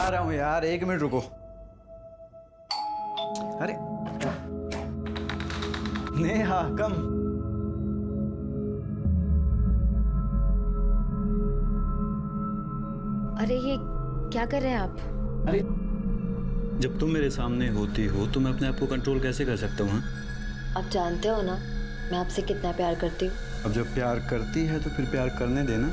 रहा हूँ यार, 1 मिनट रुको। अरे नेहा कम। अरे ये क्या कर रहे हैं आप? अरे जब तुम मेरे सामने होती हो तो मैं अपने आप को कंट्रोल कैसे कर सकता हूँ? आप जानते हो ना मैं आपसे कितना प्यार करती हूँ। अब जब प्यार करती है तो फिर प्यार करने देना।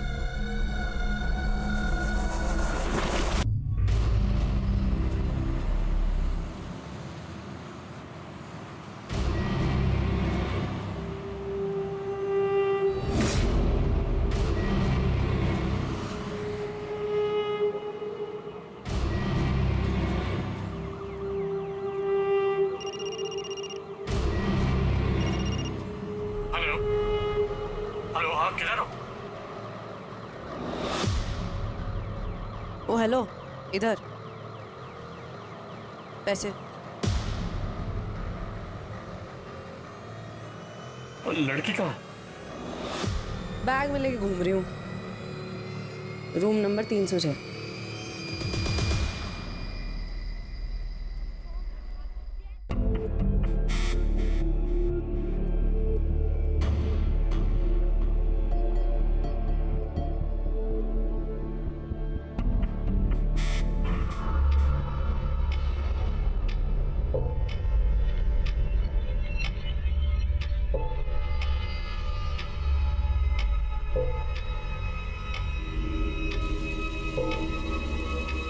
हेलो, हाँ किधर हो? ओ हेलो, इधर पैसे। लड़की कहाँ? बैग में लेके घूम रही हूँ, रूम नंबर 306।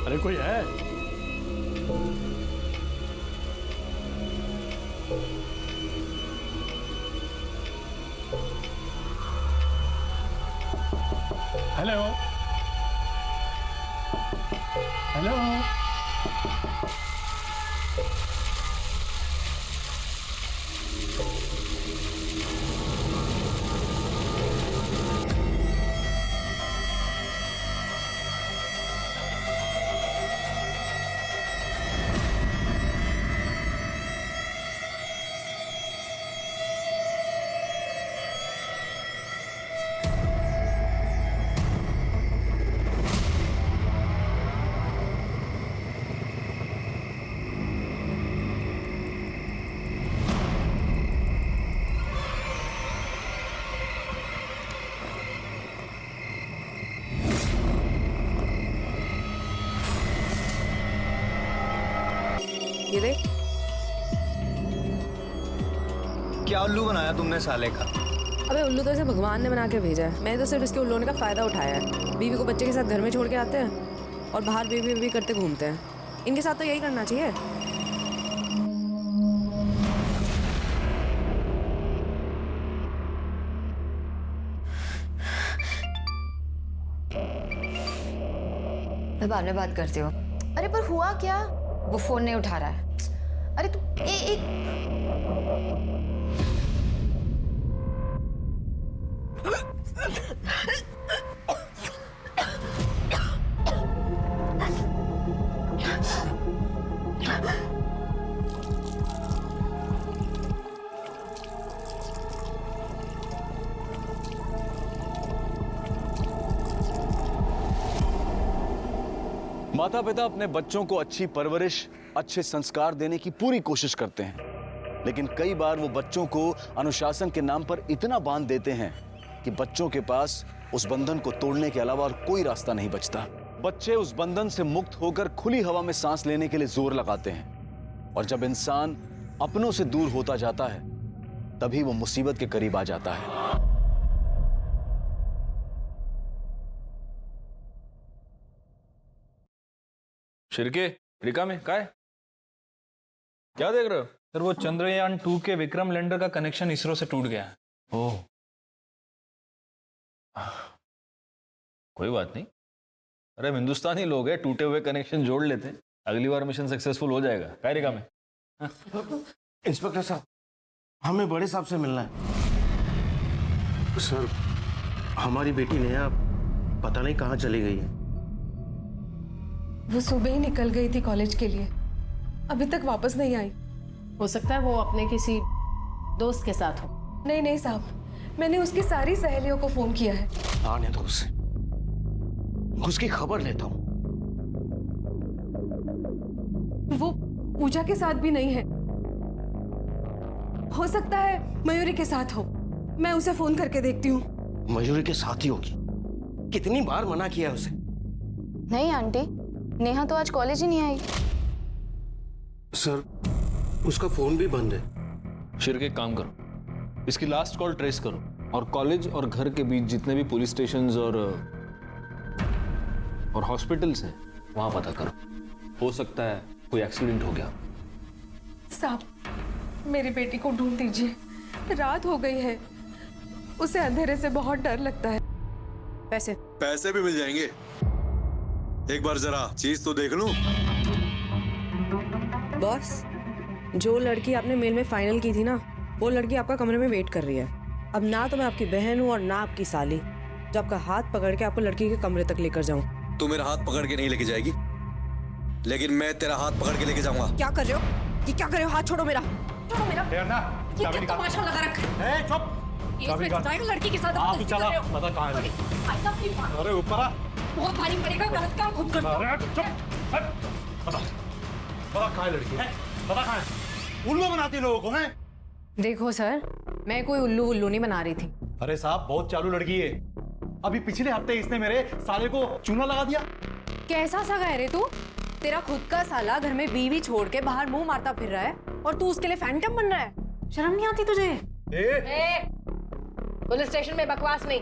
अरे कोई है? Hello hello. ये देख। क्या उल्लू बनाया तुमने साले का? अबे उल्लू तो इसे भगवान ने बना के भेजा है, मैंने तो सिर्फ इसके उल्लू होने का फायदा उठाया है। बीवी को बच्चे के साथ घर में छोड़ के आते हैं और बाहर बेबी बेबी करते घूमते हैं। इनके साथ तो यही करना चाहिए। मैं बाद में बात करती हूँ। अरे पर हुआ क्या? वो फोन नहीं उठा रहा है। अरे तू एक माता पिता अपने बच्चों को अच्छी परवरिश, अच्छे संस्कार देने की पूरी कोशिश करते हैं, लेकिन कई बार वो बच्चों को अनुशासन के नाम पर इतना बांध देते हैं कि बच्चों के पास उस बंधन को तोड़ने के अलावा और कोई रास्ता नहीं बचता। बच्चे उस बंधन से मुक्त होकर खुली हवा में सांस लेने के लिए जोर लगाते हैं, और जब इंसान अपनों से दूर होता जाता है तभी वो मुसीबत के करीब आ जाता है। शिरके रिका में क्या है? क्या देख रहे हो? सर वो चंद्रयान 2 के विक्रम लैंडर का कनेक्शन इसरो से टूट गया है। ओह, कोई बात नहीं। अरे हम हिंदुस्तानी लोग हैं, टूटे हुए कनेक्शन जोड़ लेते हैं, अगली बार मिशन सक्सेसफुल हो जाएगा। क्या रिका में? इंस्पेक्टर साहब, हमें बड़े साहब से मिलना है। सर, हमारी बेटी नेहा पता नहीं कहाँ चली गई है। वो सुबह ही निकल गई थी कॉलेज के लिए, अभी तक वापस नहीं आई। हो सकता है वो अपने किसी दोस्त के साथ हो। नहीं नहीं साहब, मैंने उसकी सारी सहेलियों को फोन किया है। आने दो उसे, उसकी खबर लेता हूँ। पूजा के साथ भी नहीं है। हो सकता है मयूरी के साथ हो। मैं उसे फोन करके देखती हूँ। मयूरी के साथ ही होगी। कितनी बार मना किया है उसे। नहीं आंटी, नेहा तो आज कॉलेज ही नहीं आई। सर, उसका फोन भी बंद है। शिर के काम करो, इसकी लास्ट कॉल ट्रेस करो और कॉलेज और घर के बीच जितने भी पुलिस स्टेशंस और हॉस्पिटल्स हैं वहां पता करो। हो सकता है कोई एक्सीडेंट हो गया। साहब, मेरी बेटी को ढूंढ दीजिए। रात हो गई है, उसे अंधेरे से बहुत डर लगता है। पैसे भी मिल जाएंगे। एक बार जरा चीज तो देख लूं। बॉस, जो लड़की आपने मेल में फाइनल की थी ना, वो लड़की आपका कमरे में वेट कर रही है। अब ना तो मैं आपकी बहन हूँ और ना आपकी साली, जो आपका हाथ पकड़ के आपको लड़की के कमरे तक लेकर जाऊं। तू मेरा हाथ पकड़ के नहीं लेके जाएगी, लेकिन मैं तेरा हाथ पकड़ के लेके जाऊंगा। क्या कर रहे हो? ये क्या कर रहे हो? हाथ छोड़ो मेरा, छोड़ो मेरा। ये क्या तमाशा लगा रखा है? चुप। लड़की के साथ आप चला, पता कहाँ है? अरे ऊपर आ। बहुत भारी पड़ेगा, गलत काम खुद कर। अरे चुप। पता कहाँ है लड़की? पता कहाँ है? उल्लू बनाती लोगों को हैं? देखो सर, मैं कोई उल्लू नहीं बना रही थी। अरे साहब, बहुत चालू लड़की है। अभी पिछले हफ्ते इसने मेरे साले को चूना लगा दिया। कैसा सा है रे तू? तेरा खुद का साला घर में बीवी छोड़ के बाहर मुंह मारता फिर रहा है और तू उसके लिए फैंटम बन रहा है। शर्म नहीं आती तुझे? पुलिस स्टेशन में बकवास नहीं।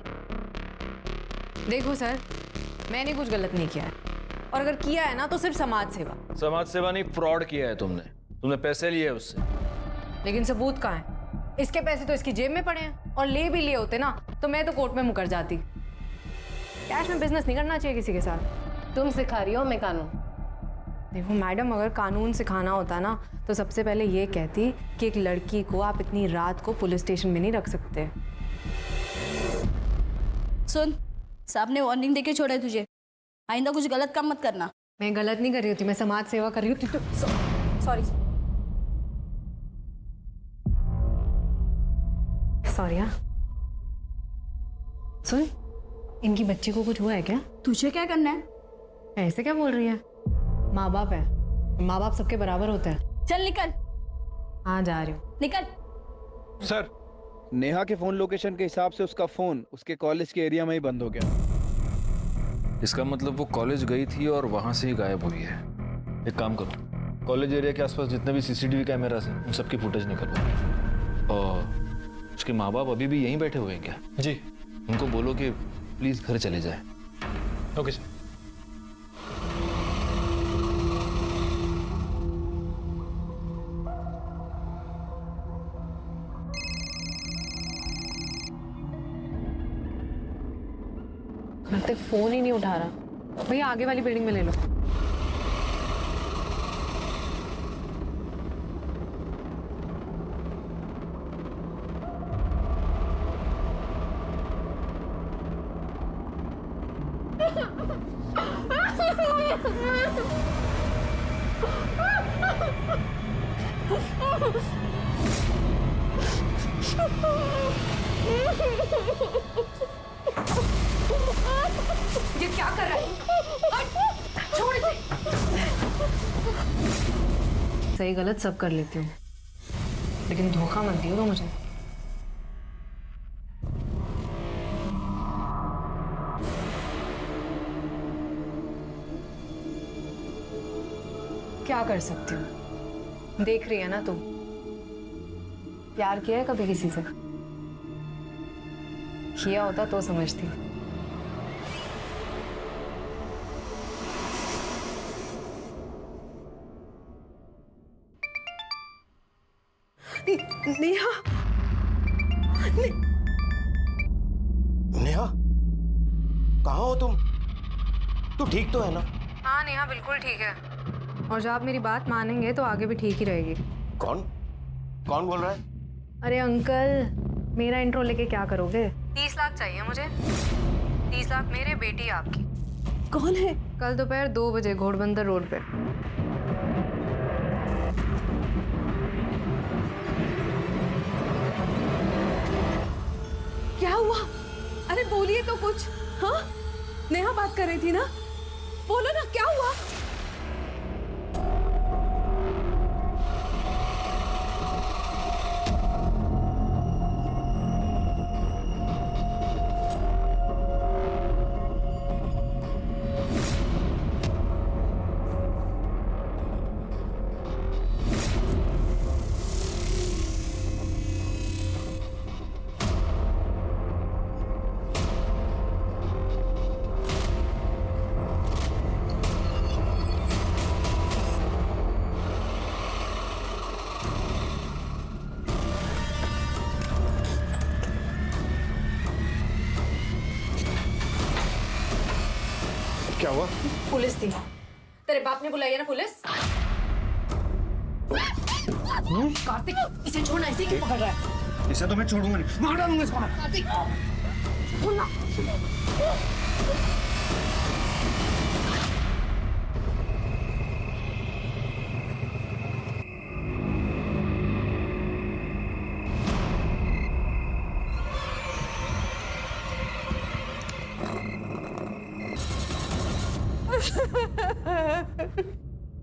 देखो सर, मैंने कुछ गलत नहीं किया है, और अगर किया है ना तो सिर्फ समाज सेवा। समाज सेवा नहीं, फ्रॉड किया है तुमने पैसे लिए उससे। लेकिन सबूत कहाँ है? इसके पैसे तो इसकी जेब में पड़े हैं, और ले भी लिए होते ना तो मैं तो कोर्ट में मुकर जाती। कैश में बिजनेस नहीं करना चाहिए किसी के साथ। तुम सिखा रही हो, मैं कानून। देखो मैडम, अगर कानून सिखाना होता ना तो सबसे पहले ये कहती कि एक लड़की को आप इतनी रात को पुलिस स्टेशन में नहीं रख सकते। सुन, साहब ने वार्निंग देके छोड़ा है तुझे। आइंदा कुछ गलत काम मत करना। मैं गलत नहीं कर रही होती, मैं समाज सेवा कर रही होती। सॉरी। सुन, इनकी बच्ची को कुछ हुआ है क्या? तुझे क्या करना है? ऐसे क्या बोल रही है? माँ बाप है, माँ बाप सबके बराबर होते हैं। चल निकल। हाँ, जा रही हूँ। निकल। सर, नेहा के फोन लोकेशन के हिसाब से उसका फोन उसके कॉलेज के एरिया में ही बंद हो गया। इसका मतलब वो कॉलेज गई थी और वहां से ही गायब हुई है। एक काम करो, कॉलेज एरिया के आसपास जितने भी सीसीटीवी कैमरास हैं उन सबकी फुटेज निकलवाओ। और उसके माँ बाप अभी भी यहीं बैठे हुए हैं क्या? जी। उनको बोलो कि प्लीज घर चले जाए। Okay sir. अब तक फोन ही नहीं उठा रहा। भैया आगे वाली बिल्डिंग में ले लो। ये क्या कर रहा है? छोड़ इसे। सही गलत सब कर लेती हूँ, लेकिन धोखा मत दियो तो मुझे। क्या कर सकती हूँ? देख रही है ना तुम, प्यार किया है कभी किसी से? किया होता तो समझती। नेहा, नेहा, कहाँ हो तुम? तू ठीक तो है ना? हाँ नेहा, बिल्कुल ठीक है। और जब आप मेरी बात मानेंगे तो आगे भी ठीक ही रहेगी। कौन कौन बोल रहा है? अरे अंकल, मेरा इंट्रो लेके क्या करोगे? 30 लाख चाहिए मुझे। 30 लाख मेरे, बेटी आपकी। कौन है? कल दोपहर 2 बजे घोड़बंदर रोड पे। क्या हुआ? अरे बोलिए तो कुछ। हाँ, नेहा बात कर रही थी ना, बोलो ना क्या हुआ? क्या हुआ? पुलिस थी। तेरे बाप ने बुलाई है ना पुलिस? कार्तिक, इसे छोड़ना, इसे क्यों पकड़ रहा है? इसे तो मैं छोड़ूंगा नहीं, मार डालूंगा इसको मैं। कार्तिक, छोड़ना।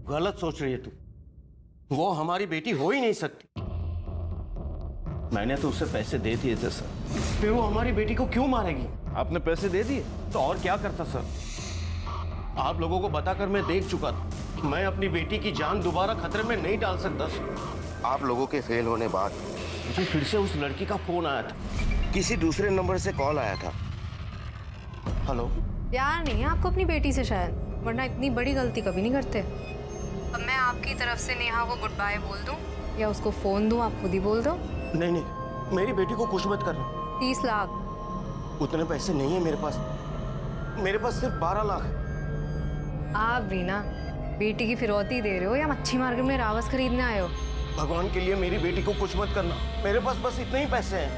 गलत सोच रही है तू। वो हमारी बेटी हो ही नहीं सकती। मैंने तो उसे पैसे दे दिए थे सर, फिर वो हमारी बेटी को क्यों मारेगी? आपने पैसे दे दिए? तो और क्या करता सर? आप लोगों को बताकर मैं देख चुका था। मैं अपनी बेटी की जान दोबारा खतरे में नहीं डाल सकता सर। आप लोगों के फेल होने बाद मुझे फिर से उस लड़की का फोन आया था। किसी दूसरे नंबर से कॉल आया था। हेलो। प्यार नहीं है आपको अपनी बेटी से शायद, वरना इतनी बड़ी गलती कभी नहीं करते। अब मैं आपकी तरफ से नेहा को गुड बाय बोल दूं या उसको फोन दूं, आप खुद ही बोल दो। नहीं नहीं, मेरी बेटी को कुछ मत करना। 30 लाख। उतने पैसे नहीं है मेरे पास। मेरे पास सिर्फ 12 लाख है। आप भी ना बेटी की फिरौती दे रहे हो या मच्छी मार्केट में रावस खरीदने आए हो? भगवान के लिए मेरी बेटी को कुछ मत करना। मेरे पास बस इतने ही पैसे हैं।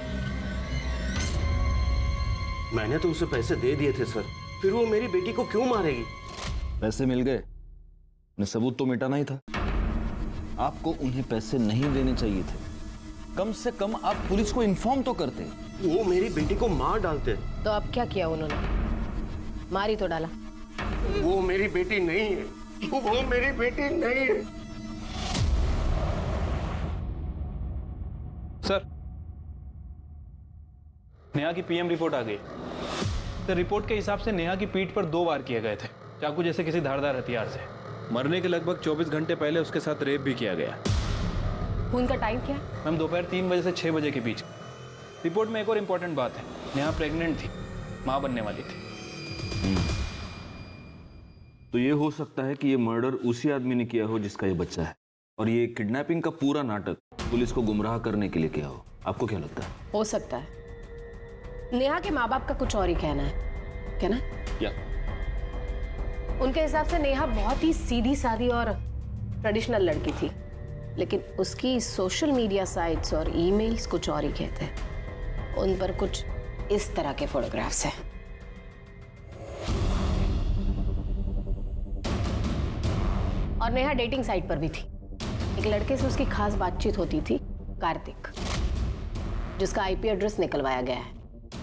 मैंने तो उसे पैसे दे दिए थे सर, फिर वो मेरी बेटी को क्यों मारेगी? पैसे मिल गए, उन्हें सबूत तो मिटाना ही था। आपको उन्हें पैसे नहीं देने चाहिए थे। कम से कम आप पुलिस को इन्फॉर्म तो करते। वो मेरी बेटी को मार डालते। तो अब क्या किया उन्होंने? मारी तो डाला। वो मेरी बेटी नहीं है। वो मेरी बेटी नहीं है। सर, नेहा की पीएम रिपोर्ट आ गई। तो रिपोर्ट के हिसाब से नेहा की पीठ पर 2 वार किए गए थे, चाकू जैसे किसी धारदार हथियार से। मरने के लगभग 24 घंटे पहले उसके साथ रेप भी किया गया। खून का टाइम क्या? मैम, दोपहर 3 बजे से 6 बजे के बीच। रिपोर्ट में एक और इम्पोर्टेंट बात है, नेहा प्रेग्नेंट थी, मां बनने वाली थी। तो ये हो सकता है कि ये मर्डर उसी आदमी ने किया हो जिसका ये बच्चा है, और ये किडनैपिंग का पूरा नाटक पुलिस को गुमराह करने के लिए किया हो। आपको क्या लगता है? हो सकता है। नेहा के माँ बाप का कुछ और ही कहना है, क्या ना? क्या? उनके हिसाब से नेहा बहुत ही सीधी सादी और ट्रेडिशनल लड़की थी, लेकिन उसकी सोशल मीडिया साइट्स और ईमेल्स कुछ और ही कहते हैं। उन पर कुछ इस तरह के फोटोग्राफ्स हैं। और नेहा डेटिंग साइट पर भी थी। एक लड़के से उसकी खास बातचीत होती थी, कार्तिक, जिसका आईपी एड्रेस निकलवाया गया है।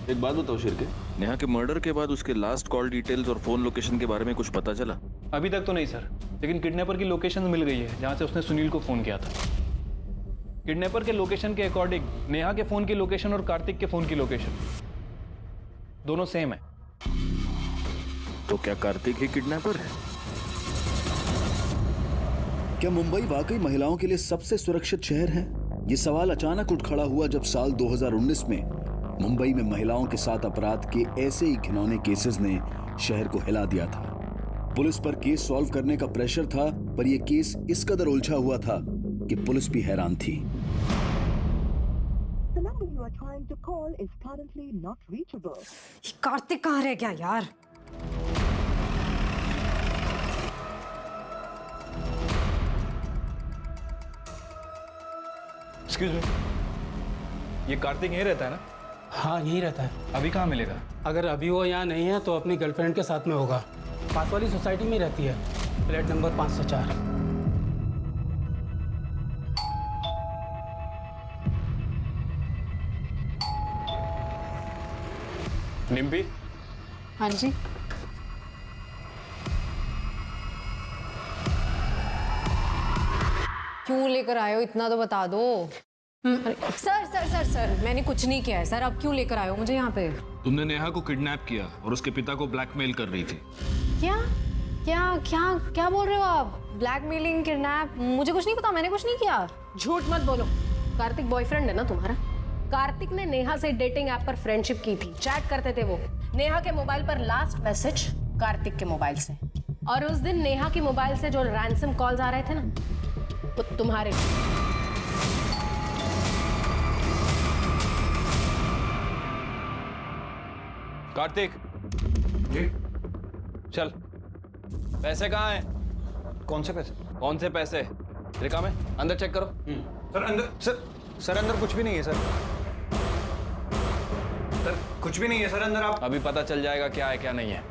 एक बात बताओ शिर्के, नेहा के मर्डर के बाद उसके लास्ट कॉल डिटेल्स और फोन लोकेशन के बारे में कुछ पता चला? अभी तक तो नहीं सर, लेकिन किडनैपर की लोकेशन मिल गई है जहां से उसने सुनील को फोन किया था। किडनैपर के लोकेशन के अकॉर्डिंग नेहा के फोन की लोकेशन और कार्तिक के फोन की लोकेशन दोनों सेम है। तो क्या कार्तिक ही किडनैपर है? क्या मुंबई वाकई महिलाओं के लिए सबसे सुरक्षित शहर है? ये सवाल अचानक उठ खड़ा हुआ जब साल 2019 में मुंबई में महिलाओं के साथ अपराध के ऐसे ही घिनौने केसेस ने शहर को हिला दिया था। पुलिस पर केस सॉल्व करने का प्रेशर था, पर यह केस इस कदर उलझा हुआ था कि पुलिस भी हैरान थी। कार्तिक कहाँ रह गया यार? एक्सक्यूज मी, ये कार्तिक यहीं रहता है ना? हाँ, यहीं रहता है। अभी कहाँ मिलेगा? अगर अभी वो यहाँ नहीं है तो अपनी गर्लफ्रेंड के साथ में होगा। पास वाली सोसाइटी में रहती है, फ्लैट नंबर 504। निम्बी? हाँ जी। क्यों लेकर आए हो, इतना तो बता दो। सर सर सर सर, मैंने कुछ नहीं किया है सर। आप क्यों लेकर आए हो मुझे यहाँ पे? तुमने नेहा को किडनैप किया और उसके पिता को ब्लैकमेल कर रही थी। क्या क्या क्या क्या बोल रहे हो आप? Blackmailing, kidnap? मुझे कुछ नहीं पता, मैंने कुछ नहीं किया। झूठ मत बोलो। कार्तिक बॉयफ्रेंड है ना तुम्हारा? कार्तिक ने नेहा से डेटिंग ऐप पर फ्रेंडशिप की थी, चैट करते थे वो। नेहा के मोबाइल पर लास्ट मैसेज कार्तिक के मोबाइल से, और उस दिन नेहा के मोबाइल से जो रैंसम कॉल्स आ रहे थे ना, वो तुम्हारे। कार्तिक, जी? चल पैसे कहाँ हैं? कौन से पैसे? कौन से पैसे? तेरे काम है, अंदर चेक करो। सर अंदर, सर अंदर कुछ भी नहीं है सर। सर कुछ भी नहीं है सर अंदर। आप अभी पता चल जाएगा क्या है क्या नहीं है।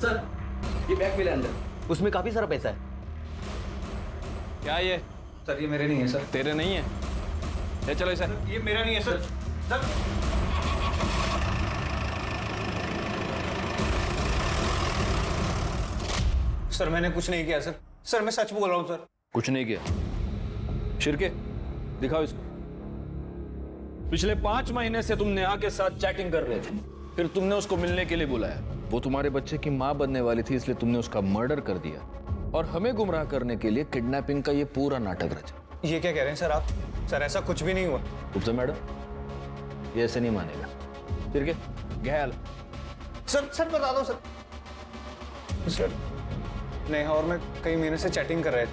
सर ये बैग मिला अंदर, उसमें काफी सारा पैसा है। क्या ये? सर ये मेरे नहीं है सर। तेरे नहीं है? ले चलो इसे। ये मेरा नहीं है सर। सर सर मैंने कुछ नहीं किया सर। सर मैं सच बोल रहा हूँ सर। कुछ नहीं किया? शिरके दिखाओ इसको। पिछले 5 महीने से तुम नेहा के साथ चैटिंग कर रहे थे, फिर तुमने उसको मिलने के लिए बुलाया। वो तुम्हारे बच्चे की माँ बनने वाली थी, इसलिए तुमने उसका मर्डर कर दिया और हमें गुमराह करने के लिए किडनैपिंग का ये पूरा नाटक रचा। ये क्या कह रहे हैं सर आप? सर ऐसा कुछ भी नहीं हुआ। गुप्ता मैडम ये ऐसे नहीं मानेगा। शिरके गहल। सर बता दो सर। सर नेहा और मैं कई महीने से चैटिंग कर रहे थे,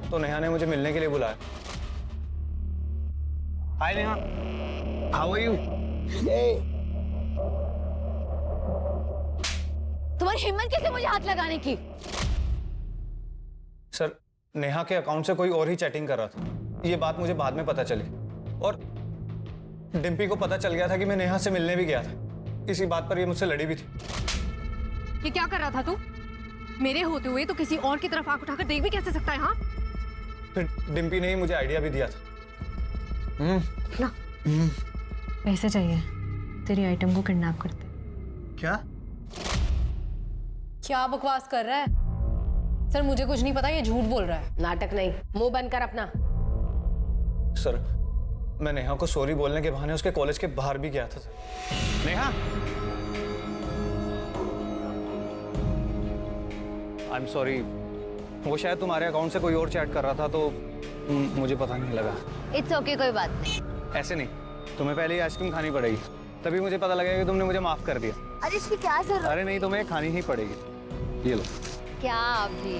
तो नेहा ने मुझे मिलने के लिए बुलाया। हाय नेहा, हाउ आर यू? तुम्हारी हिम्मत कैसे मुझे हाथ लगाने की? सर नेहा के अकाउंट से कोई और ही चैटिंग कर रहा था। ये बात मुझे बाद में पता चली और डिम्पी को पता चल गया था कि मैं नेहा से मिलने भी गया था। इसी बात पर ये मुझसे लड़ी भी थी। ये क्या कर रहा था तू? मेरे होते हुए तो किसी और की तरफ आंख उठाकर देख भी कैसे सकता है? हाँ फिर डिम्पी ने ही मुझे आइडिया भी दिया था। ना पैसे चाहिए, तेरी आइटम को किडनैप करते। क्या? क्या बकवास कर रहा है? सर मुझे कुछ नहीं पता, ये झूठ बोल रहा है। नाटक नहीं, मुंह बंद कर अपना। सर मैं नेहा को सॉरी बोलने के बहाने उसके कॉलेज के बाहर भी गया था sir. Neha, I am sorry. वो शायद तुम्हारे अकाउंट से कोई और चैट कर रहा था तो मुझे पता नहीं लगा। इट्स ओके, कोई बात नहीं। ऐसे नहीं, तुम्हें पहले ही आइसक्रीम खानी पड़ेगी, तभी मुझे पता लगेगा कि तुमने मुझे माफ कर दिया। अरे इसकी क्या जरूरत? अरे नहीं, तुम्हें खानी ही पड़ेगी। ये लो। क्या अभी?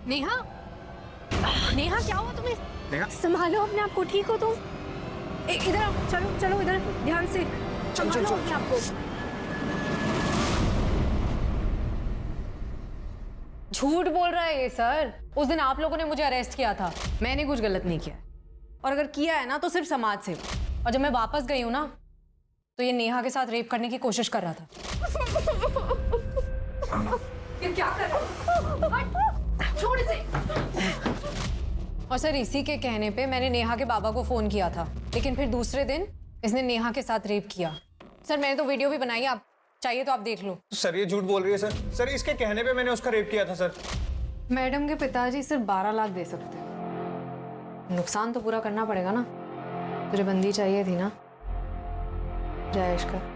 नेहा, नेहा क्या हुआ तुम्हें? नेहा संभालो अपने आप को, ठीक हो तुम? इधर आओ, चलो चलो इधर, ध्यान से संभालो अपने आप को। झूठ बोल रहा है ये सर। उस दिन आप लोगों ने मुझे अरेस्ट किया था, मैंने कुछ गलत नहीं किया, और अगर किया है ना तो सिर्फ समाज सेवा। और जब मैं वापस गई हूं ना तो ये नेहा के साथ रेप करने की कोशिश कर रहा था। ये क्या कर रहा है? छोड़ इसे। और सर इसी के कहने पे मैंने नेहा के बाबा को फोन किया था, लेकिन फिर दूसरे दिन इसने नेहा के साथ रेप किया। सर मैंने तो वीडियो भी बनाई, आप चाहिए तो आप देख लो। सर ये झूठ बोल रही है सर। सर इसके कहने पे मैंने उसका रेप किया था सर। मैडम के पिताजी सिर्फ 12 लाख दे सकते हैं, नुकसान तो पूरा करना पड़ेगा ना। तुझे बंदी चाहिए थी ना, जायश कर।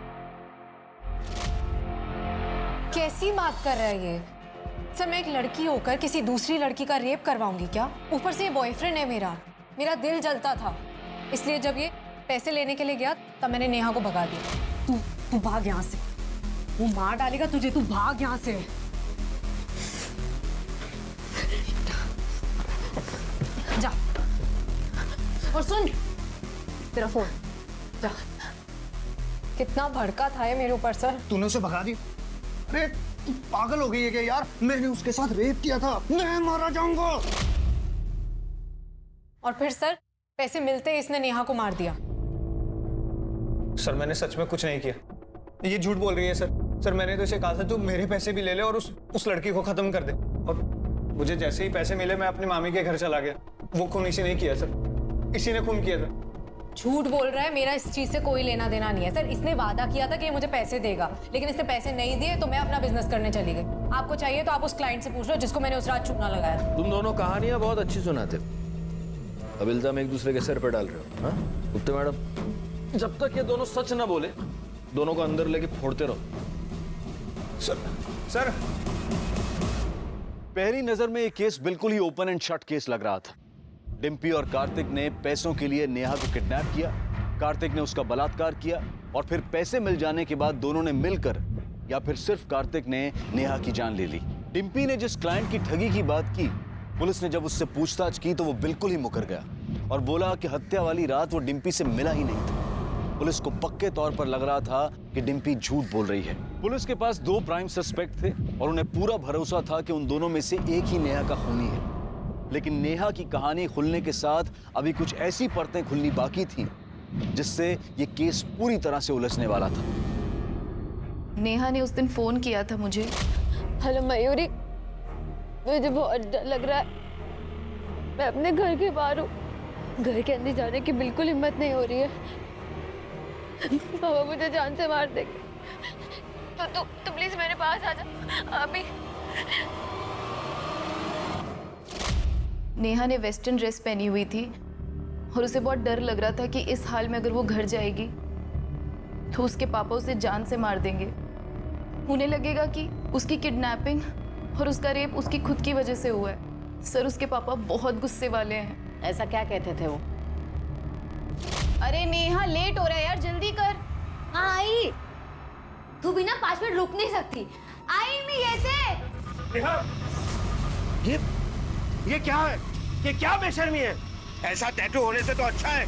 कैसी बात कर रहा है ये? सर मैं एक लड़की होकर किसी दूसरी लड़की का रेप करवाऊंगी क्या? ऊपर से ये बॉयफ्रेंड है मेरा। मेरा दिल जलता था, इसलिए जब ये पैसे लेने के लिए गया तब मैंने नेहा को भगा दिया। तू भाग यहाँ से, वो मार डालेगा तुझे, तू भाग यहाँ से। जा, और सुन, तेरा फोन जा। कितना भड़का था ये मेरे ऊपर सर। तूने उसे भगा दी? अरे तू पागल हो गई है क्या यार? मैंने उसके साथ रेप किया था, मैं मारा जाऊंगा। और फिर सर पैसे मिलते ही इसने नेहा को मार दिया। सर मैंने सच में कुछ नहीं किया, ये झूठ बोल रही है सर। सर मैंने तो इसे कहा था तू मेरे पैसे भी ले ले और उस लड़की को खत्म कर दे। और मुझे जैसे ही पैसे मिले मैं अपनी मामी के घर चला गया। वो खून इसी ने किया सर, इसी ने खून किया था। झूठ बोल रहा है, मेरा इस चीज से कोई लेना देना नहीं है सर। इसने वादा किया था कि ये मुझे पैसे देगा, लेकिन इसने पैसे नहीं दिए तो मैं अपना बिजनेस करने चली गई। आपको चाहिए तो आप उस क्लाइंट से पूछ लो जिसको मैंने उस रात चूना लगाया था। तुम दोनों कहानियां बहुत अच्छी सुनाते हो, अब इल्जाम एक दूसरे के सर पे डाल रहे हो। हाँ गुप्ता मैडम, जब तक ये दोनों सच ना बोले दोनों को अंदर लेके फोड़ते रहो। सर पहली नजर में ये केस बिल्कुल ही ओपन एंड शट केस लग रहा था। डिम्पी और कार्तिक ने पैसों के लिए नेहा को किडनैप किया, कार्तिक ने उसका बलात्कार किया और फिर पैसे मिल जाने के बाद दोनों ने मिलकर या फिर सिर्फ कार्तिक ने नेहा की जान ले ली। डिम्पी ने जिस क्लाइंट की ठगी की बात की, पुलिस ने जब उससे पूछताछ की तो वो बिल्कुल ही मुकर गया और बोला कि हत्या वाली रात वो डिम्पी से मिला ही नहीं था। पुलिस को पक्के तौर पर लग रहा था कि डिम्पी झूठ बोल रही है। पुलिस के पास 2 प्राइम सस्पेक्ट थे और उन्हें पूरा भरोसा था कि उन दोनों में से एक ही नेहा का खूनी है। लेकिन नेहा की कहानी खुलने के साथ अभी कुछ ऐसी परतें खुलनी बाकी थी जिससे ये केस पूरी तरह से उलझने वाला था। नेहा ने उस दिन फोन किया था मुझे। हेलो मयूरी, मुझे बहुत डर लग रहा है। मैं अपने घर के बाहर हूँ, घर के अंदर जाने की बिल्कुल हिम्मत नहीं हो रही है। पापा मुझे जान से मार देंगे। तो प्लीज मेरे पास आ जा अभी। नेहा ने वेस्टर्न ड्रेस पहनी हुई थी और उसे बहुत डर लग रहा था कि इस हाल में अगर वो घर जाएगी तो उसके पापा उसे जान से मार देंगे। उन्हें लगेगा कि उसकी किडनैपिंग और उसका रेप उसकी खुद की वजह से हुआ है। सर, उसके पापा बहुत गुस्से वाले हैं। ऐसा क्या कहते थे वो? अरे नेहा, लेट हो रहा है यार, जल्दी कर। हाँ आई, तू बिना 5 मिनट रुक नहीं सकती। आई मैं ये थे। ये क्या है? ये क्या बेशर्मी है? ऐसा टैटू होने से तो अच्छा है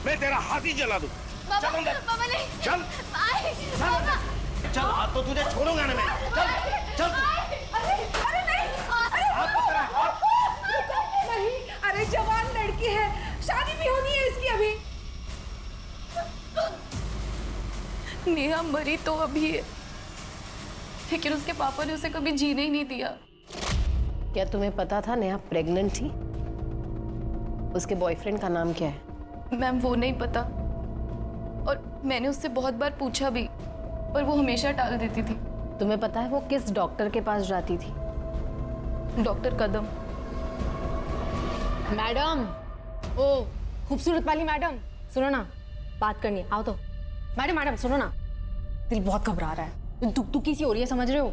मैं तेरा हाथ ही जला दूं। पापा नहीं। चल पापा चल, हाथ तो तुझे छोड़ूंगा ना मैं। चल अरे नहीं, अरे जवान लड़की है, शादी भी होनी है इसकी अभी। नेहा मरी तो अभी है, लेकिन उसके पापा ने उसे कभी जीने ही नहीं दिया। क्या तुम्हें पता था नेहा प्रेग्नेंट थी? उसके बॉयफ्रेंड का नाम क्या है? मैम, वो नहीं पता और मैंने उससे बहुत बार पूछा भी, पर वो हमेशा टाल देती थी। तुम्हें पता है वो किस डॉक्टर के पास जाती थी? डॉक्टर कदम। मैडम, ओ खूबसूरत वाली मैडम, सुनो ना, बात करनी है, आओ तो। मैडम सुनो ना, दिल बहुत घबरा रहा है, दुखी सी हो रही है, समझ रहे हो?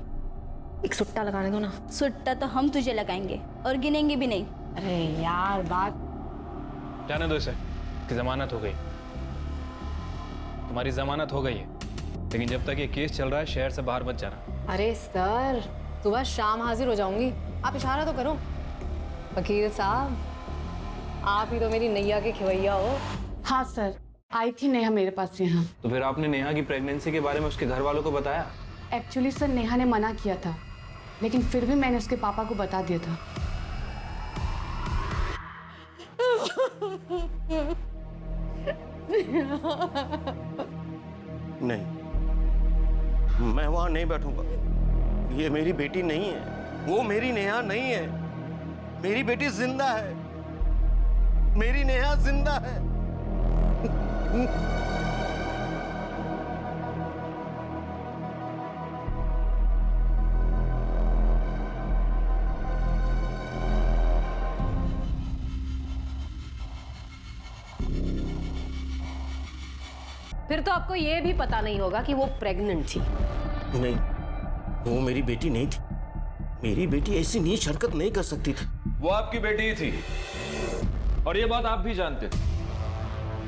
एक सुट्टा लगाने दो ना। सुट्टा तो हम तुझे लगाएंगे और गिनेंगे भी नहीं। अरे यार, बात जाने दो इसे, कि जमानत हो गई। तुम्हारी जमानत हो गई है, लेकिन जब तक ये केस चल रहा है शहर से बाहर मत जाना। अरे सर, सुबह शाम हाजिर हो जाऊंगी, आप इशारा तो करो। वकील साहब, आप ही तो मेरी नैया के खिवैया हो। हाँ सर, आई थी नेहा मेरे पास यहाँ। तो फिर आपने नेहा की प्रेगनेंसी के बारे में उसके घर वालों को बताया? एक्चुअली सर, नेहा ने मना किया था, लेकिन फिर भी मैंने उसके पापा को बता दिया था। नहीं, मैं वहां नहीं बैठूंगा। ये मेरी बेटी नहीं है, वो मेरी नेहा नहीं है। मेरी बेटी जिंदा है, मेरी नेहा जिंदा है। फिर तो आपको ये भी पता नहीं होगा कि वो प्रेग्नेंट थी। नहीं, वो मेरी बेटी नहीं थी। मेरी बेटी ऐसी नीच हरकत नहीं कर सकती थी। वो आपकी बेटी ही थी और ये बात आप भी जानते थे।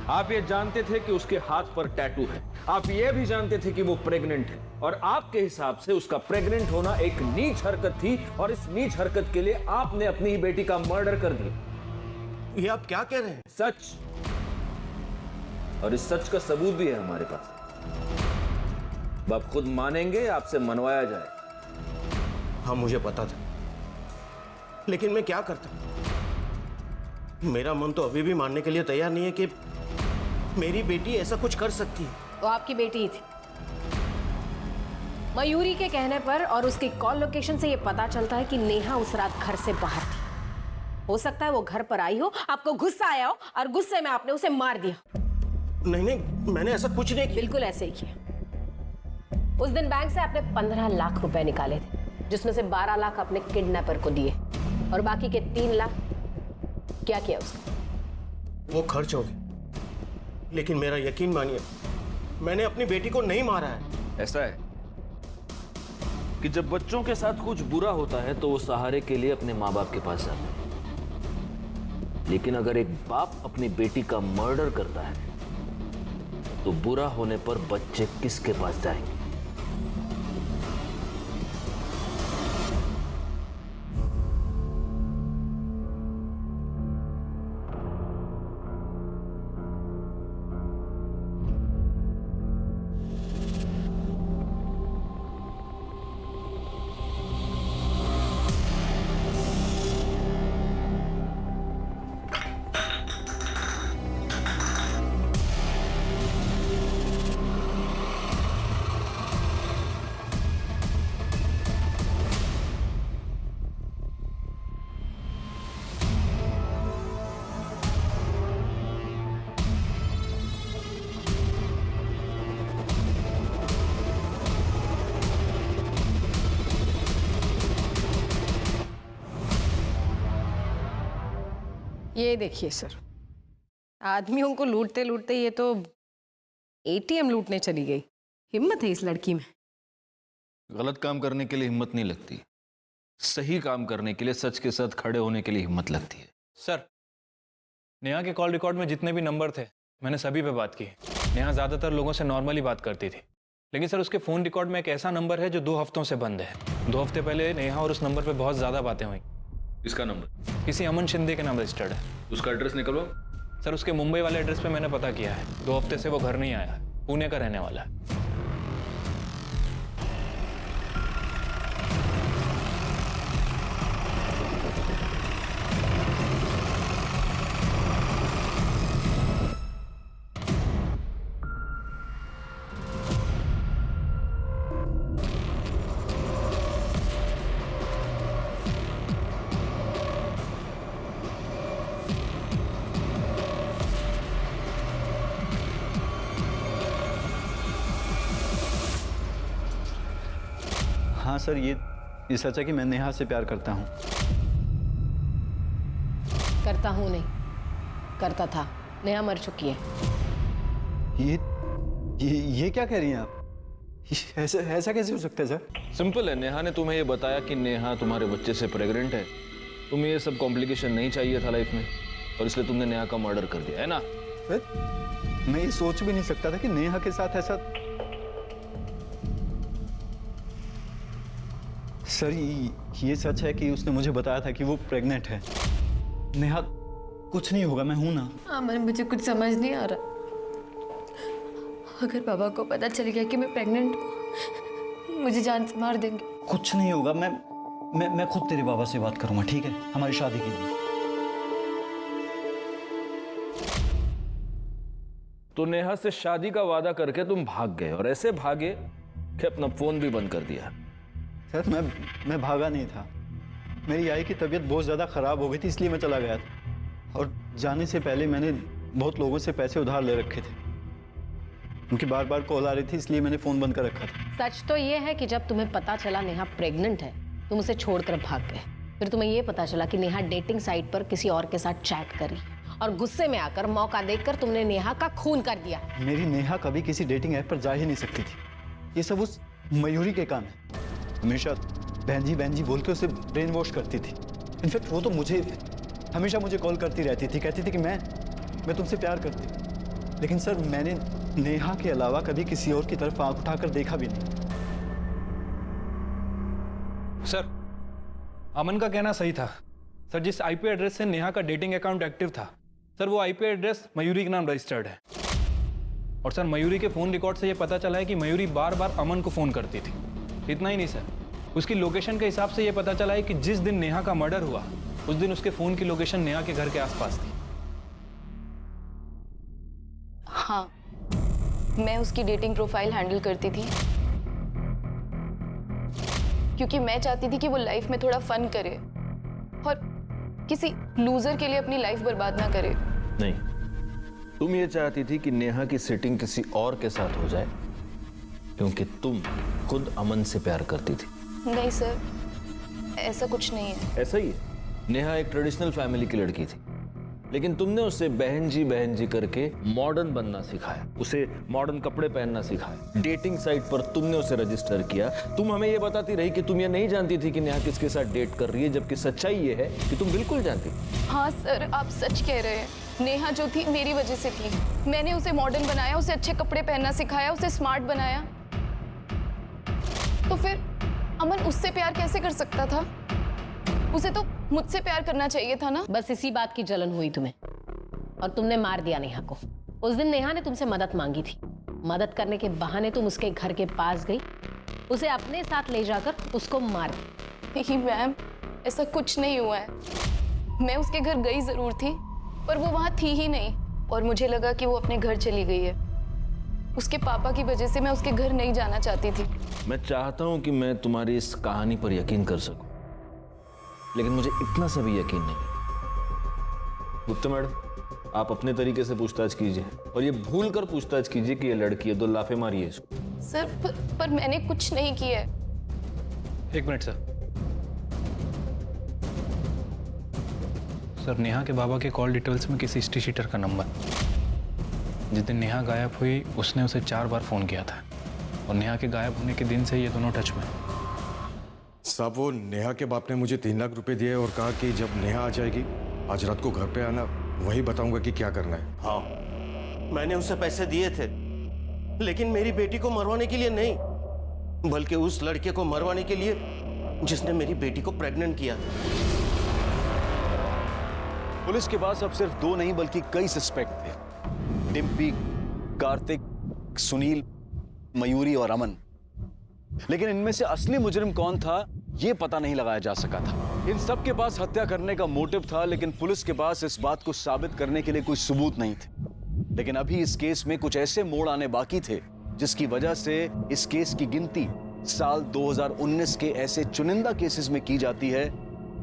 आप ये जानते थे कि उसके हाथ पर टैटू है, आप ये भी जानते थे कि वो प्रेग्नेंट है, और आपके हिसाब से उसका प्रेग्नेंट होना एक नीच हरकत थी, और इस नीच हरकत के लिए आपने अपनी ही बेटी का मर्डर कर दिया। ये आप क्या कह रहे हैं? सच, और इस सच का सबूत भी है हमारे पास। आप खुद मानेंगे, आपसे मनवाया जाए। हाँ, मुझे पता था, लेकिन मैं क्या करता? मेरा मन तो अभी भी मानने के लिए तैयार नहीं है कि मेरी बेटी ऐसा कुछ कर सकती है। वो आपकी बेटी ही थी। मयूरी के कहने पर और उसकी कॉल लोकेशन से ये पता चलता है कि नेहा उस रात घर से बाहर थी। हो सकता है वो घर पर आई हो, आपको गुस्सा आया हो और गुस्से में आपने उसे मार दिया। नहीं, मैंने ऐसा कुछ नहीं किया। बिल्कुल ऐसे ही किया। उस दिन बैंक से आपने 15 लाख रुपए निकाले थे, जिसमें से 12 लाख अपने किडनैपर को दिए, और बाकी के 3 लाख क्या किया उसका? वो खर्च हो गए, लेकिन मेरा यकीन मानिए, मैंने अपनी बेटी को नहीं मारा है। ऐसा है कि जब बच्चों के साथ कुछ बुरा होता है तो वो सहारे के लिए अपने माँ बाप के पास जाते हैं, लेकिन अगर एक बाप अपनी बेटी का मर्डर करता है तो बुरा होने पर बच्चे किसके पास जाएंगे? ये देखिए सर, आदमियों को लूटते लूटते ये तो एटीएम लूटने चली गई। हिम्मत है इस लड़की में। गलत काम करने के लिए हिम्मत नहीं लगती, सही काम करने के लिए, सच के साथ खड़े होने के लिए हिम्मत लगती है। सर, नेहा के कॉल रिकॉर्ड में जितने भी नंबर थे मैंने सभी पे बात की। नेहा ज़्यादातर लोगों से नॉर्मली बात करती थी, लेकिन सर उसके फ़ोन रिकॉर्ड में एक ऐसा नंबर है जो 2 हफ्तों से बंद है। 2 हफ्ते पहले नेहा और उस नंबर पे बहुत ज़्यादा बातें हुई। इसका नंबर किसी अमन शिंदे के नाम रजिस्टर्ड है। उसका एड्रेस निकलवा। सर उसके मुंबई वाले एड्रेस पे मैंने पता किया है। 2 हफ्ते से वो घर नहीं आया, पुणे का रहने वाला है। हाँ सर, ये सच है कि मैं नेहा से प्यार करता हूँ। करता हूँ नहीं, करता था। नेहा मर चुकी है। ये क्या कह रही हैं आप? ऐसा कैसे हो सकता है सर? सिंपल है, नेहा ने तुम्हें ये बताया कि नेहा तुम्हारे बच्चे से प्रेग्नेंट है। तुम्हें ये सब कॉम्प्लिकेशन नहीं चाहिए था लाइफ में, और इसलिए तुमने नेहा का मर्डर कर दिया है ना? सर, मैं ये सोच भी नहीं सकता था कि नेहा के साथ ऐसा। सर, ये सच है कि उसने मुझे बताया था कि वो प्रेग्नेंट है। नेहा, कुछ नहीं होगा, मैं हूं ना। अमन, मुझे कुछ समझ नहीं आ रहा। अगर पापा को पता चल गया कि मैं प्रेग्नेंट हूँ, मुझे जान से मार देंगे। कुछ नहीं होगा, मैं खुद तेरे बाबा से बात करूंगा, ठीक है? हमारी शादी के लिए। तो नेहा से शादी का वादा करके तुम भाग गए, और ऐसे भागे कि अपना फोन भी बंद कर दिया। सर, मैं भागा नहीं था। मेरी आई की तबीयत बहुत ज़्यादा ख़राब हो गई थी, इसलिए मैं चला गया था। और जाने से पहले मैंने बहुत लोगों से पैसे उधार ले रखे थे। उनकी बार बार कॉल आ रही थी, इसलिए मैंने फ़ोन बंद कर रखा था। सच तो ये है कि जब तुम्हें पता चला नेहा प्रेग्नेंट है, तुम उसे छोड़कर भाग गए। फिर तुम्हें ये पता चला कि नेहा डेटिंग साइट पर किसी और के साथ चैट करी, और गुस्से में आकर, मौका देखकर तुमने नेहा का खून कर दिया। मेरी नेहा कभी किसी डेटिंग ऐप पर जा ही नहीं सकती थी। ये सब उस मयूरी के काम है। हमेशा बहन जी बोल के उसे ब्रेन वॉश करती थी। इनफैक्ट वो तो हमेशा मुझे कॉल करती रहती थी, कहती थी कि मैं तुमसे प्यार करती हूँ। लेकिन सर, मैंने नेहा के अलावा कभी किसी और की तरफ आंख उठाकर देखा भी नहीं। सर, अमन का कहना सही था। सर, जिस आईपी एड्रेस से नेहा का डेटिंग अकाउंट एक्टिव था, सर वो आईपी एड्रेस मयूरी के नाम रजिस्टर्ड है। और सर, मयूरी के फ़ोन रिकॉर्ड से ये पता चला है कि मयूरी बार बार अमन को फ़ोन करती थी। इतना ही नहीं सर, उसकी लोकेशन के हिसाब से ये पता चला है कि जिस दिन नेहा का मर्डर हुआ, उस दिन उसके फ़ोन की लोकेशन नेहा के घर के आसपास थी। हाँ, मैं उसकी डेटिंग प्रोफाइल हैंडल करती थी, क्योंकि मैं चाहती थी कि वो लाइफ में थोड़ा फन करे और किसी लूजर के लिए अपनी लाइफ बर्बाद ना करे। नहीं, तुम ये चाहती थी कि नेहा की सेटिंग किसी और के साथ हो जाए, क्योंकि तुम खुद अमन से प्यार करती थी। नहीं सर, ऐसा कुछ नहीं है। ऐसा ही है। नेहा एक ट्रेडिशनल फैमिली की लड़की थी, लेकिन तुमने उसे बहन जी करके मॉडर्न बनना सिखाया, उसे मॉडर्न कपड़े पहनना सिखाया। डेटिंग साइट पर तुमने उसे रजिस्टर किया। तुम हमें ये बताती रही कि तुम ये नहीं जानती थी कि नेहा किसके साथ डेट कर रही है, जबकि सच्चाई ये है कि तुम बिल्कुल जानती। हाँ सर, आप सच कह रहे हैं। नेहा जो थी मेरी वजह से थी। मैंने उसे मॉडर्न बनाया, उसे अच्छे कपड़े पहनना सिखाया, उसे स्मार्ट बनाया। तो फिर अमन उससे प्यार कैसे कर सकता था? उसे तो मुझसे प्यार करना चाहिए था ना। बस इसी बात की जलन हुई तुम्हें और तुमने मार दिया नेहा को। उस दिन नेहा ने तुमसे मदद मांगी थी, मदद करने के बहाने तुम उसके घर के पास गई, उसे अपने साथ ले जाकर उसको मार दी। नहीं मैम, ऐसा कुछ नहीं हुआ है। मैं उसके घर गई जरूर थी, पर वो वहां थी ही नहीं और मुझे लगा कि वो अपने घर चली गई है। उसके पापा की वजह से मैं उसके घर नहीं जाना चाहती थी। मैं चाहता हूं कि मैं तुम्हारी इस कहानी पर यकीन कर सकूं, लेकिन मुझे इतना सा भी यकीन नहीं है। गुप्ता मैडम, आप अपने तरीके से पूछताछ कीजिए और ये भूल कर पूछताछ कीजिए कि ये लड़की है, 2 लाफे मारिए इसको। सर पर मैंने कुछ नहीं किया है। 1 मिनट सर। सर, नेहा के बाबा के कॉल डिटेल्स में किसी हिस्ट्री शीटर का नंबर। जिस दिन नेहा गायब हुई उसने उसे 4 बार फोन किया था और नेहा के गायब होने के दिन से ये दोनों टच में। साहब, वो नेहा के बाप ने मुझे 3 लाख रुपए दिए और कहा कि जब नेहा आ जाएगी आज रात को घर पे आना, वही बताऊंगा कि क्या करना है। हाँ, मैंने उसे पैसे दिए थे, लेकिन मेरी बेटी को मरवाने के लिए नहीं, बल्कि उस लड़के को मरवाने के लिए जिसने मेरी बेटी को प्रेग्नेंट किया। पुलिस के पास अब सिर्फ 2 नहीं बल्कि कई सस्पेक्ट थे। डिम्पी, कार्तिक, सुनील, मयूरी और अमन। लेकिन इनमें से असली मुजरिम कौन था यह पता नहीं लगाया जा सका था। इन सब के पास हत्या करने का मोटिव था, लेकिन पुलिस के पास इस बात को साबित करने के लिए कोई सबूत नहीं थे। लेकिन अभी इस केस में कुछ ऐसे मोड़ आने बाकी थे जिसकी वजह से इस केस की गिनती साल 2019 के ऐसे चुनिंदा केसेस में की जाती है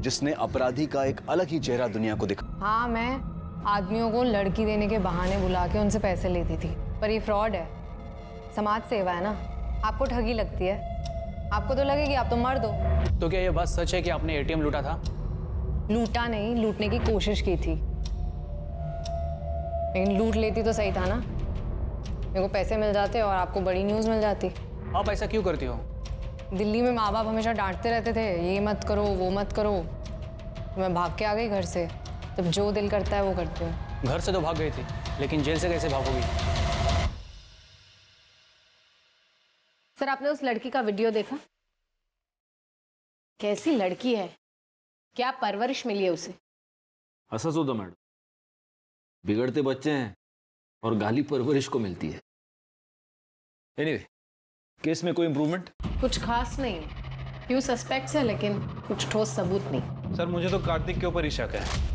जिसने अपराधी का एक अलग ही चेहरा दुनिया को दिखा। हाँ, मैं आदमियों को लड़की देने के बहाने बुला के उनसे पैसे लेती थी, पर ये फ्रॉड है, समाज सेवा है ना। आपको ठगी लगती है, आपको तो लगेगी आप तो मर दो। तो क्या ये बात सच है कि आपने एटीएम लूटा था? लूटा नहीं, लूटने की कोशिश की थी, लेकिन लूट लेती तो सही था ना। मेरे को पैसे मिल जाते और आपको बड़ी न्यूज़ मिल जाती। आप ऐसा क्यों करती हो? दिल्ली में माँ बाप हमेशा डांटते रहते थे, ये मत करो वो मत करो, तो मैं भाग के आ गई घर से। तब जो दिल करता है वो करते हो। घर से तो भाग गई थी, लेकिन जेल से कैसे भागोगी? सर, आपने उस लड़की का वीडियो देखा? कैसी लड़की है, क्या परवरिश मिली है उसे? हंसस होता मैडम, बिगड़ते बच्चे हैं और गाली परवरिश को मिलती है। एनीवे, केस में कोई इंप्रूवमेंट? कुछ खास नहीं, फ्यू सस्पेक्ट्स है लेकिन कुछ ठोस सबूत नहीं। सर, मुझे तो कार्तिक के ऊपर ही शक है।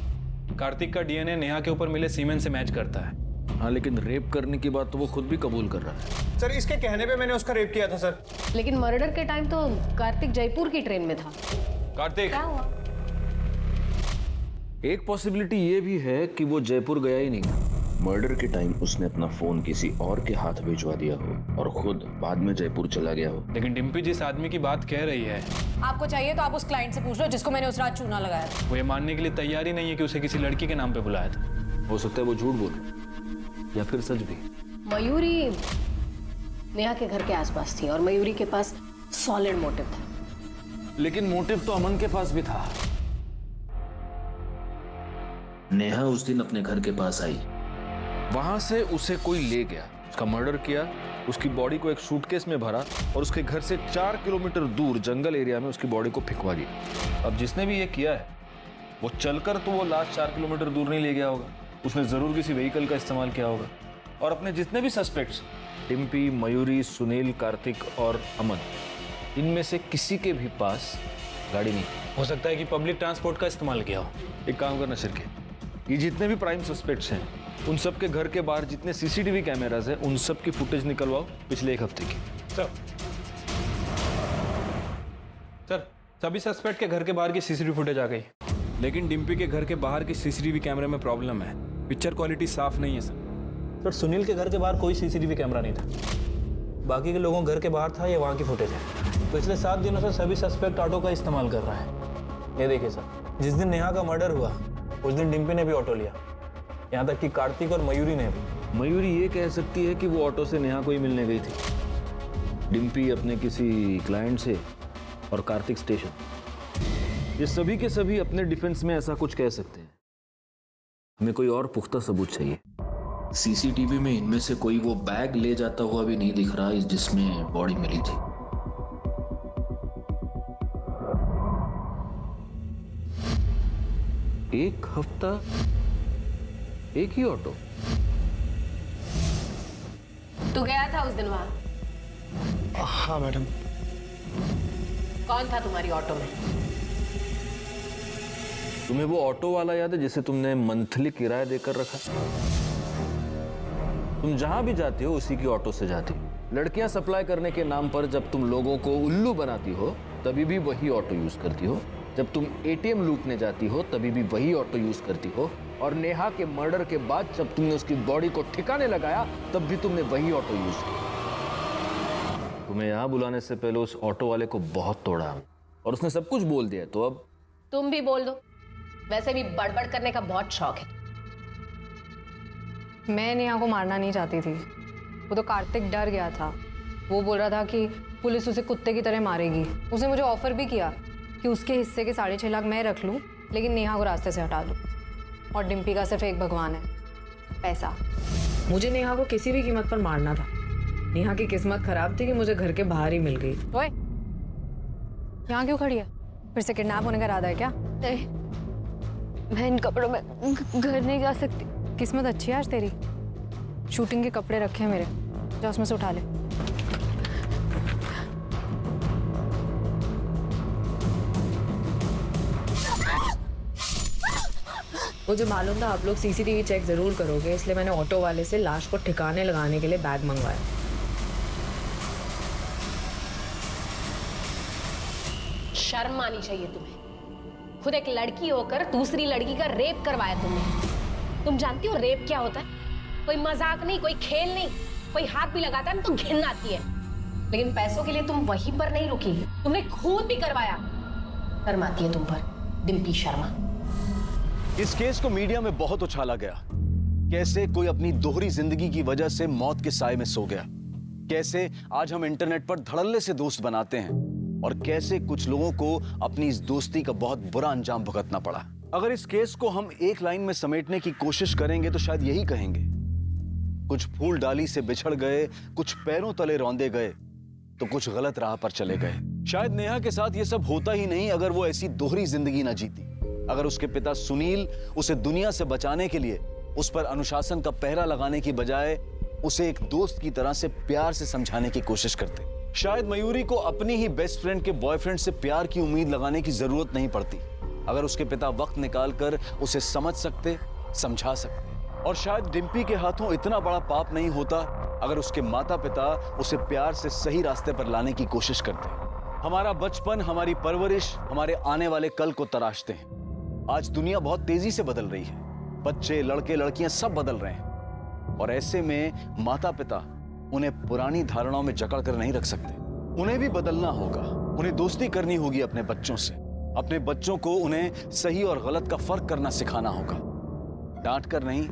कार्तिक का डीएनए नेहा के ऊपर मिले सीमेंट से मैच करता है। हाँ, लेकिन रेप करने की बात तो वो खुद भी कबूल कर रहा है। सर, इसके कहने पे मैंने उसका रेप किया था सर। लेकिन मर्डर के टाइम तो कार्तिक जयपुर की ट्रेन में था। कार्तिक, क्या हुआ? एक पॉसिबिलिटी ये भी है कि वो जयपुर गया ही नहीं था। मर्डर के टाइम उसने अपना फोन किसी और के हाथ भिजवा दिया हो और खुद बाद में जयपुर चला गया हो। लेकिन डिम्पी जिस आदमी की बात कह रही है, आपको चाहिए तो आप उस क्लाइंट से पूछ लो जिसको मैंने उस रात चूना लगाया था। वो ये मानने के लिए तैयार ही नहीं है कि उसे किसी लड़की के नाम पे बुलाया था। हो सकता है वो झूठ बोल या फिर सच भी। मयूरी नेहा के घर के आसपास थी और मयूरी के पास सॉलिड मोटिव था। लेकिन मोटिव तो अमन के पास भी था। नेहा उस दिन अपने घर के पास आई, वहां से उसे कोई ले गया, उसका मर्डर किया, उसकी बॉडी को एक सूटकेस में भरा और उसके घर से 4 किलोमीटर दूर जंगल एरिया में उसकी बॉडी को फेंकवा दिया। अब जिसने भी ये किया है वो चलकर तो वो लास्ट 4 किलोमीटर दूर नहीं ले गया होगा, उसने जरूर किसी व्हीकल का इस्तेमाल किया होगा। और अपने जितने भी सस्पेक्ट्स, डिम्पी, मयूरी, सुनील, कार्तिक और अमन, इनमें से किसी के भी पास गाड़ी नहीं। हो सकता है कि पब्लिक ट्रांसपोर्ट का इस्तेमाल किया हो। एक काम करना शिरके, ये जितने भी प्राइम सस्पेक्ट्स हैं उन सब के घर के बाहर जितने सीसीटीवी कैमरास हैं उन सब की फुटेज निकलवाओ पिछले 1 हफ्ते की। सर, सभी सस्पेक्ट के घर के बाहर की सीसीटीवी फुटेज आ गई, लेकिन डिम्पी के घर के बाहर की सीसीटीवी कैमरे में प्रॉब्लम है, पिक्चर क्वालिटी साफ नहीं है सर। सुनील के घर के बाहर कोई सीसीटीवी कैमरा नहीं था, बाकी के लोगों के घर के बाहर था, ये वहाँ की फुटेज है। पिछले 7 दिनों से सभी सस्पेक्ट ऑटो का इस्तेमाल कर रहा है। ये देखिए सर, जिस दिन नेहा का मर्डर हुआ उस दिन डिम्पी ने भी ऑटो लिया, यहाँ तक कि कार्तिक और मयूरी ने भी। मयूरी ये कह सकती है कि वो ऑटो से नेहा को ही मिलने गई थी, डिम्पी अपने किसी क्लाइंट से और कार्तिक स्टेशन। ये सभी के सभी अपने डिफेंस में ऐसा कुछ कह सकते हैं। हमें कोई और पुख्ता सबूत चाहिए। सीसीटीवी में इनमें से कोई वो बैग ले जाता हुआ भी नहीं दिख रहा जिसमें बॉडी मिली थी। एक हफ्ता एक ही ऑटो? तू गया था उस दिन वहां? हाँ मैडम। कौन था तुम्हारी ऑटो में? तुम्हें वो ऑटो वाला याद है जिसे तुमने मंथली किराया देकर रखा? तुम जहां भी जाती हो उसी की ऑटो से जाती हो। लड़कियां सप्लाई करने के नाम पर जब तुम लोगों को उल्लू बनाती हो तभी भी वही ऑटो यूज करती हो। जब तुम एटीएम लूटने जाती हो तभी भी वही ऑटो यूज करती हो। और नेहा के मर्डर के बाद जब तुमने उसकी बॉडी को ठिकाने लगाया तब भी तुमने वही ऑटो यूज किया। तुम्हें यहां बुलाने से पहले उस ऑटो वाले को बहुत तोड़ा और उसने सब कुछ बोल दिया, तो अब तुम भी बोल दो। वैसे भी बड़बड़ करने का बहुत शौक है। मैं नेहा को मारना नहीं चाहती थी, वो तो कार्तिक डर गया था। वो बोल रहा था कि पुलिस उसे कुत्ते की तरह मारेगी। उसने मुझे ऑफर भी किया कि उसके हिस्से के 6.5 लाख मैं रख लूं, लेकिन नेहा को रास्ते से हटा दूं। और डिम्पी का सिर्फ एक भगवान है, पैसा। मुझे नेहा को किसी भी कीमत पर मारना था। नेहा की किस्मत खराब थी कि मुझे घर के बाहर ही मिल गई। ओए, यहाँ क्यों खड़ी है? फिर से किडनैप होने का इरादा है क्या? नहीं, मैं इन कपड़ों में घर नहीं जा सकती। किस्मत अच्छी है आज तेरी। शूटिंग के कपड़े रखे हैं मेरे, जा उसमें से उठा ले। मुझे मालूम था आप लोग सीसीटीवी चेक जरूर करोगे, इसलिए मैंने ऑटो वाले से लाश को ठिकाने लगाने के लिए बैग मंगवाया। शर्म आनी चाहिए तुम्हें। खुद एक लड़की होकर दूसरी लड़की का रेप करवाया तुमने। तुम जानती हो रेप क्या होता है? कोई मजाक नहीं, कोई खेल नहीं। कोई हाथ भी लगाता है ना तो घिन आती है। लेकिन पैसों के लिए तुम वहीं पर नहीं रुकी, तुमने खून भी करवाया। शर्म आती है तुम पर, डिम्पी शर्मा। इस केस को मीडिया में बहुत उछाला गया। कैसे कोई अपनी दोहरी जिंदगी की वजह से मौत के साए में सो गया। कैसे आज हम इंटरनेट पर धड़ल्ले से दोस्त बनाते हैं और कैसे कुछ लोगों को अपनी इस दोस्ती का बहुत बुरा अंजाम भुगतना पड़ा। अगर इस केस को हम एक लाइन में समेटने की कोशिश करेंगे तो शायद यही कहेंगे, कुछ फूल डाली से बिछड़ गए, कुछ पैरों तले रौंदे गए, तो कुछ गलत राह पर चले गए। शायद नेहा के साथ यह सब होता ही नहीं अगर वो ऐसी दोहरी जिंदगी ना जीती। अगर उसके पिता सुनील उसे दुनिया से बचाने के लिए उस पर अनुशासन का पहरा लगाने की बजाय उसे एक दोस्त की तरह से प्यार से समझाने की कोशिश करते, शायद मयूरी को अपनी ही बेस्ट फ्रेंड के बॉयफ्रेंड से प्यार की उम्मीद लगाने की जरूरत नहीं पड़ती। अगर उसके पिता वक्त निकालकर उसे समझ सकते, समझा सकते। और शायद डिम्पी के हाथों इतना बड़ा पाप नहीं होता अगर उसके माता पिता उसे प्यार से सही रास्ते पर लाने की कोशिश करते। हमारा बचपन, हमारी परवरिश हमारे आने वाले कल को तराशते हैं। आज दुनिया बहुत तेजी से बदल रही है। बच्चे, लड़के, लड़कियां सब बदल रहे हैं और ऐसे में माता पिता उन्हें पुरानी धारणाओं में जकड़ कर नहीं रख सकते। उन्हें भी बदलना होगा। उन्हें दोस्ती करनी होगी अपने बच्चों से। अपने बच्चों को उन्हें सही और गलत का फर्क करना सिखाना होगा, डांट कर नहीं,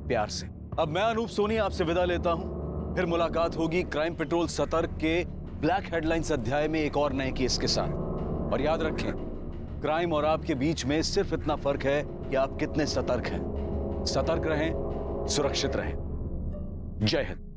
प्यार से। अब मैं अनूप सोनी आपसे विदा लेता हूं। फिर मुलाकात होगी क्राइम पेट्रोल सतर्क के ब्लैक हेडलाइंस अध्याय में एक और नए केस के साथ। और याद रखें, क्राइम और आपके बीच में सिर्फ इतना फर्क है कि आप कितने सतर्क हैं। सतर्क रहें, सुरक्षित रहें। जय हिंद।